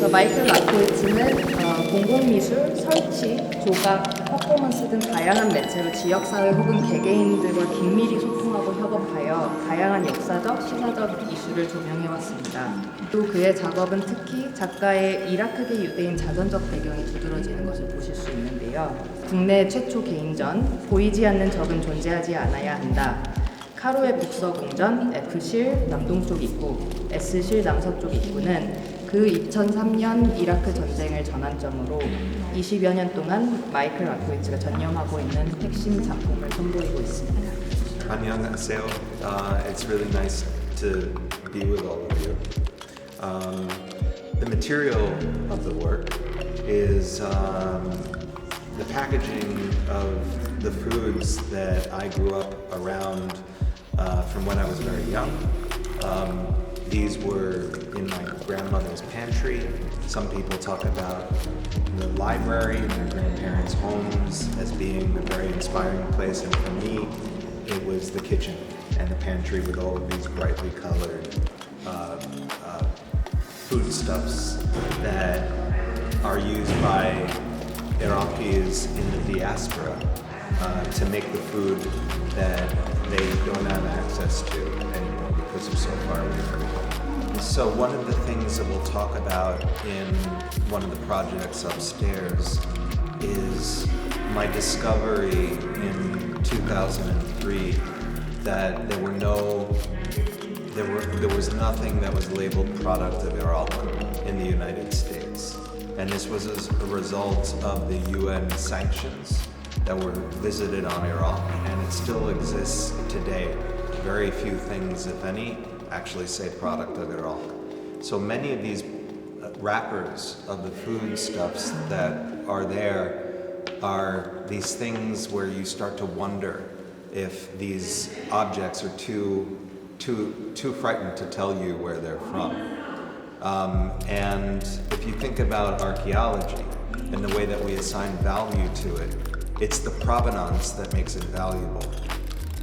그래서 마이클 라코위츠는 공공미술, 설치, 조각, 퍼포먼스 등 다양한 매체로 지역사회 혹은 개개인들과 긴밀히 소통하고 협업하여 다양한 역사적, 시사적 이슈를 조명해왔습니다. 또 그의 작업은 특히 작가의 이라크계 유대인 자전적 배경이 두드러지는 것을 보실 수 있는데요. 국내 최초 개인전, 보이지 않는 적은 존재하지 않아야 한다, 카로의 북서공전, F실 남동쪽 입구, S실 남서쪽 입구는 그 2003년 이라크 전쟁을 전환점으로 20여 년 동안 마이클 라코위츠가 전념하고 있는 핵심 작품을 선보이고 있습니다. 안녕하세요. It's really nice to be with all of you. The material of the work is the packaging of the foods that I grew up around from when I was very young. These were in my grandmother's pantry. Some people talk about the library in their grandparents' homes as being a very inspiring place, and for me, it was the kitchen and the pantry with all of these brightly colored foodstuffs that are used by Iraqis in the diaspora to make the food that they don't have access to anymore because they're so far away from home. So one of the things that we'll talk about in one of the projects upstairs is my discovery in 2003 that there was nothing that was labeled product of Iraq in the United States. And this was as a result of the UN sanctions that were visited on Iraq, and it still exists today. Very few things, if any, actually say product of Iraq. So many of these wrappers of the foodstuffs that are there are these things where you start to wonder if these objects are too frightened to tell you where they're from. And if you think about archaeology and the way that we assign value to it, it's the provenance that makes it valuable.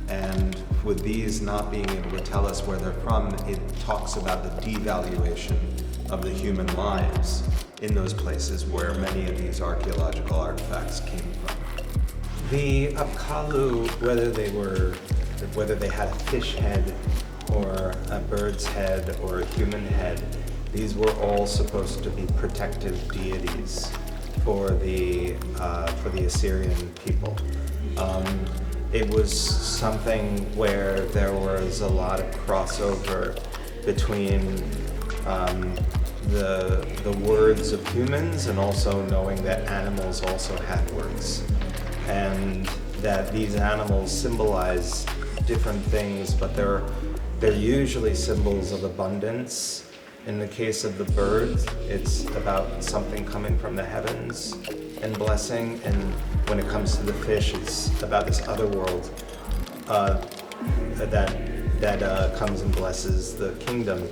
And with these not being able to tell us where they're from, it talks about the devaluation of the human lives in those places where many of these archaeological artifacts came from. The apkalu, whether they had a fish head or a bird's head or a human head, these were all supposed to be protective deities for the Assyrian people. It was something where there was a lot of crossover between the words of humans and also knowing that animals also had words, and that these animals symbolize different things, but they're usually symbols of abundance. In the case of the birds, it's about something coming from the heavens and blessing, and when it comes to the fish, it's about this other world that comes and blesses the kingdom.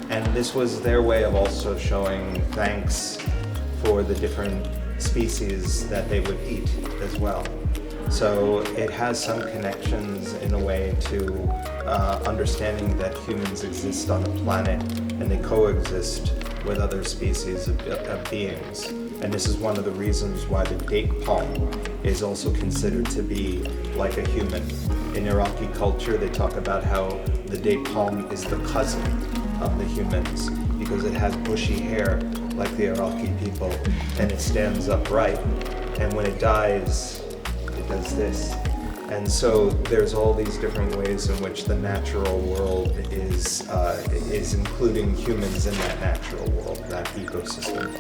And this was their way of also showing thanks for the different species that they would eat as well. So it has some connections in a way to understanding that humans exist on a planet and they coexist with other species of beings. And this is one of the reasons why the date palm is also considered to be like a human. In Iraqi culture, they talk about how the date palm is the cousin of the humans because it has bushy hair like the Iraqi people, and it stands upright. And when it dies, it does this. And so there's all these different ways in which the natural world is including humans in that natural world, that ecosystem.